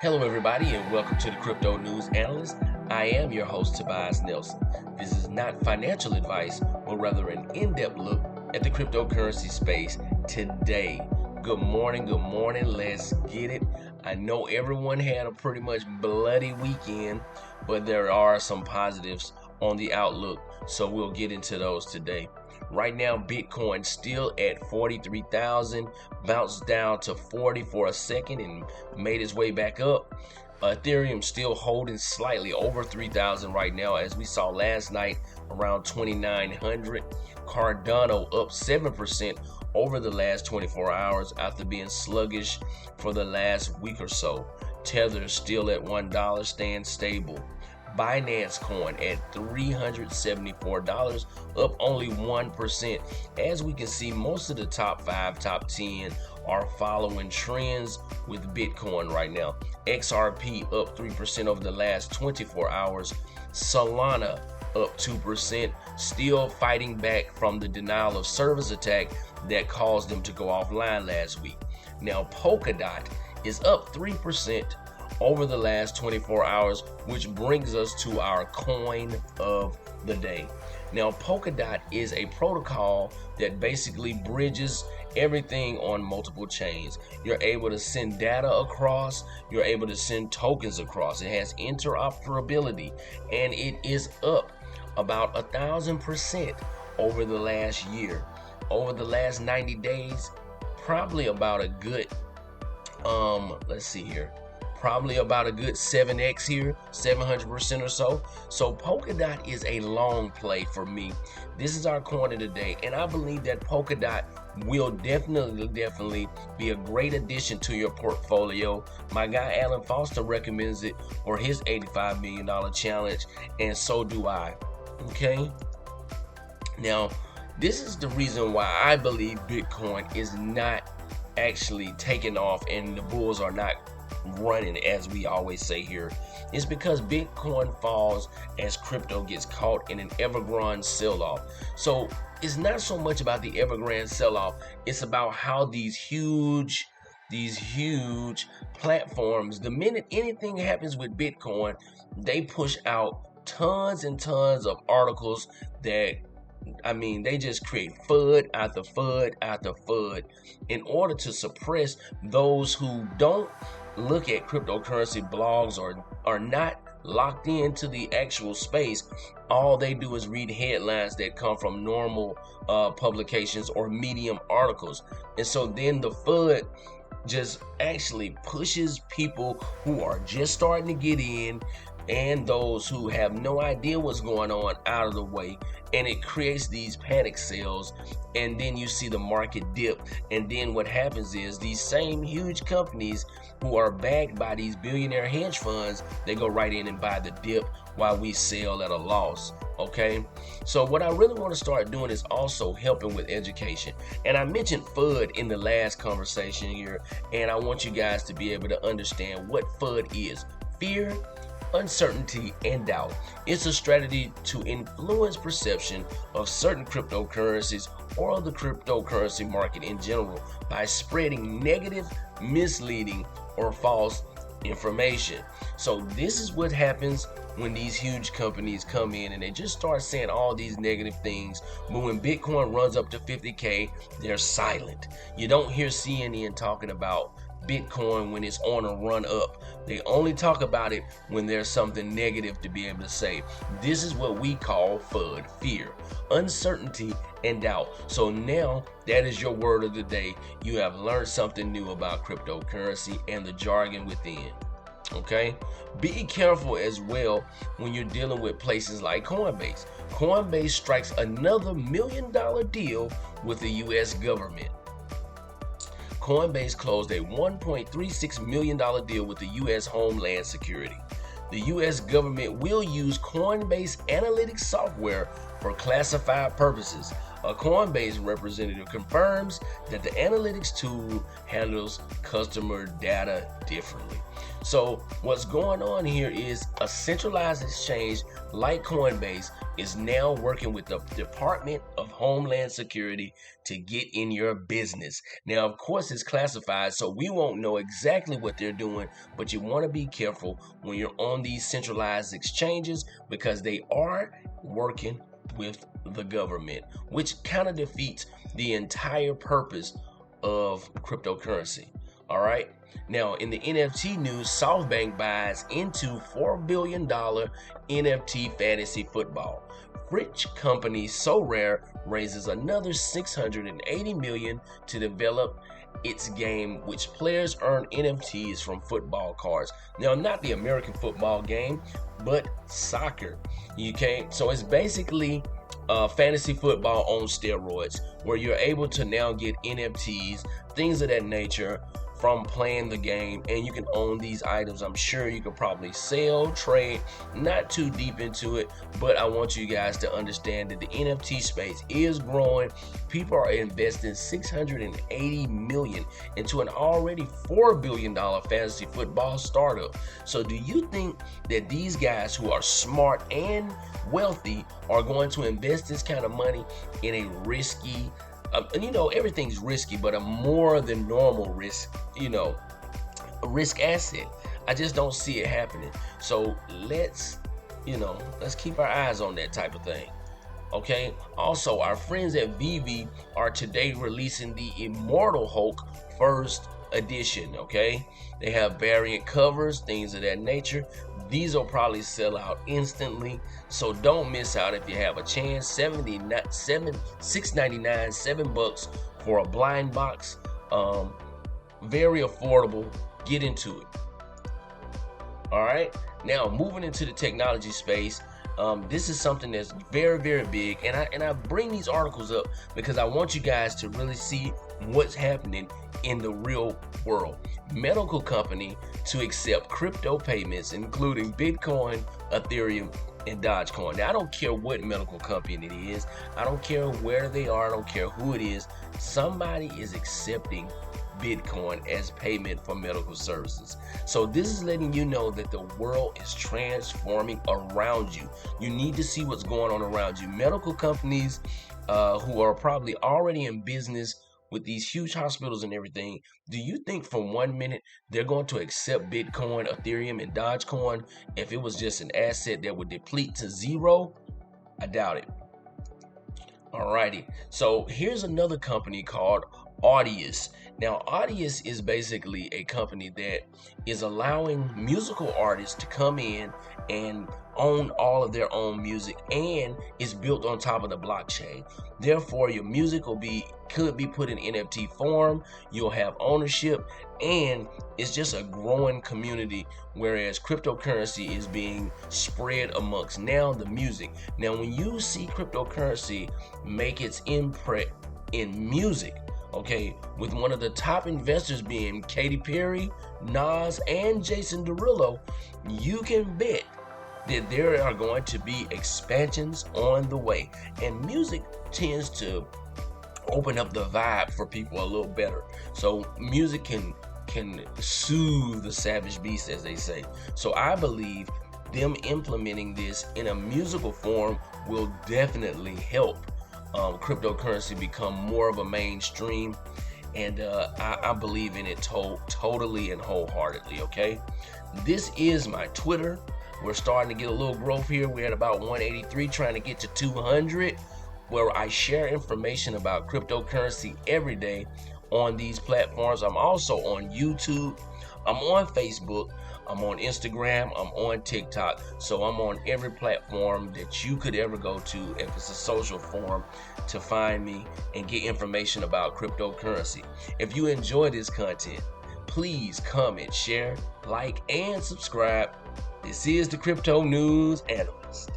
Hello, everybody, and welcome to the Crypto News Analyst. I am your host, Tobias Nelson. This is not financial advice, but rather an in-depth look at the cryptocurrency space today. Good morning, let's get it. I know everyone had a pretty much bloody weekend, but there are some positives on the outlook, so we'll get into those today. Right now, Bitcoin still at 43,000, bounced down to 40 for a second and made its way back up. Ethereum still holding slightly over 3,000 right now, as we saw last night around 2,900. Cardano up 7% over the last 24 hours after being sluggish for the last week or so. Tether still at $1, staying stable. Binance coin at $374, up only 1%. As we can see, most of the top 5, top 10 are following trends with Bitcoin right now. XRP up 3% over the last 24 hours. Solana up 2%, still fighting back from the denial of service attack that caused them to go offline last week. Now, Polkadot is up 3% over the last 24 hours, which brings us to our coin of the day. Now, Polkadot is a protocol that basically bridges everything on multiple chains. You're able to send data across, you're able to send tokens across. It has interoperability, and it is up about 1,000% over the last year. Over the last 90 days, probably about a good, let's see here, probably about a good 7x here, 700% or so. So Polkadot is a long play for me. This is our coin of the day, and I believe that Polkadot will definitely be a great addition to your portfolio. My guy Alan Foster recommends it for his $85 million challenge, and so do I. Okay? Now, this is the reason why I believe Bitcoin is not actually taking off and the bulls are not running, as we always say here. It's because Bitcoin falls as crypto gets caught in an evergrande sell-off. So it's not so much about the evergrande sell-off, it's about how these huge platforms, the minute anything happens with Bitcoin, they push out tons and tons of articles that, they just create FUD after FUD after FUD in order to suppress those who don't look at cryptocurrency blogs or are not locked into the actual space. All they do is read headlines that come from normal publications or Medium articles. And so then the FUD just actually pushes people who are just starting to get in and those who have no idea what's going on out of the way, and it creates these panic sales, and then you see the market dip. And then what happens is these same huge companies who are backed by these billionaire hedge funds, they go right in and buy the dip while we sell at a loss. Okay, so what I really want to start doing is also helping with education. And I mentioned FUD in the last conversation here, and I want you guys to be able to understand what FUD is. Fear, uncertainty, and doubt. It's a strategy to influence perception of certain cryptocurrencies or the cryptocurrency market in general by spreading negative, misleading, or false information. So this is what happens when these huge companies come in and they just start saying all these negative things. But when Bitcoin runs up to 50K, they're silent. You don't hear CNN talking about Bitcoin when it's on a run up. They only talk about it when there's something negative to be able to say. This is what we call FUD, fear, uncertainty, and doubt. So now that is your word of the day. You have learned something new about cryptocurrency and the jargon within. Okay, be careful as well when you're dealing with places like Coinbase. Coinbase strikes another $1 million deal with the US government. Coinbase closed a $1.36 million deal with the U.S. Homeland Security. The U.S. government will use Coinbase analytics software for classified purposes. A Coinbase representative confirms that the analytics tool handles customer data differently. So what's going on here is a centralized exchange like Coinbase is now working with the Department of Homeland Security to get in your business. Now, of course, it's classified, so we won't know exactly what they're doing, but you want to be careful when you're on these centralized exchanges because they are working with the government, which kind of defeats the entire purpose of cryptocurrency. All right. Now, in the NFT news, SoftBank buys into $4 billion NFT fantasy football. French company SoRare raises another $680 million to develop its game, which players earn NFTs from football cards. Now, not the American football game, but soccer. Okay, so it's basically fantasy football on steroids, where you're able to now get NFTs, things of that nature, from playing the game, and you can own these items. I'm sure you could probably sell, trade, not too deep into it, but I want you guys to understand that the NFT space is growing. People are investing $680 million into an already $4 billion fantasy football startup. So do you think that these guys who are smart and wealthy are going to invest this kind of money in a risky, and everything's risky, but a more than normal risk, a risk asset? I just don't see it happening. So let's keep our eyes on that type of thing. Okay. Also, our friends at VV are today releasing the Immortal Hulk first edition. Okay. They have variant covers, things of that nature. These will probably sell out instantly, so don't miss out if you have a chance. $6.99, $7 for a blind box. Very affordable. Get into it. All right. Now, moving into the technology space. This is something that's very, very big, and I bring these articles up because I want you guys to really see what's happening in the real world. Medical company to accept crypto payments, including Bitcoin, Ethereum, and Dogecoin. Now, I don't care what medical company it is. I don't care where they are. I don't care who it is. Somebody is accepting Bitcoin as payment for medical services. So this is letting you know that the world is transforming around you. You need to see what's going on around you. Medical companies who are probably already in business with these huge hospitals and everything, do you think for 1 minute they're going to accept Bitcoin, Ethereum, and Dogecoin if it was just an asset that would deplete to zero? I doubt it. Alrighty, so here's another company called Audius. Now, Audius is basically a company that is allowing musical artists to come in and own all of their own music, and is built on top of the blockchain. Therefore, your music could be put in NFT form. You'll have ownership, and it's just a growing community, whereas cryptocurrency is being spread amongst now the music. Now, when you see cryptocurrency make its imprint in music, okay, with one of the top investors being Katy Perry, Nas, and Jason Derulo, you can bet that there are going to be expansions on the way. And music tends to open up the vibe for people a little better. So music can soothe the savage beast, as they say. So I believe them implementing this in a musical form will definitely help cryptocurrency become more of a mainstream, and I believe in it totally and wholeheartedly. Okay, this is my Twitter. We're starting to get a little growth here. We're at about 183, trying to get to 200, where I share information about cryptocurrency every day on these platforms. I'm also on YouTube. I'm on Facebook. I'm on Instagram. I'm on TikTok. So I'm on every platform that you could ever go to if it's a social forum to find me and get information about cryptocurrency. If you enjoy this content, please comment, share, like, and subscribe. This is the Crypto News Analyst.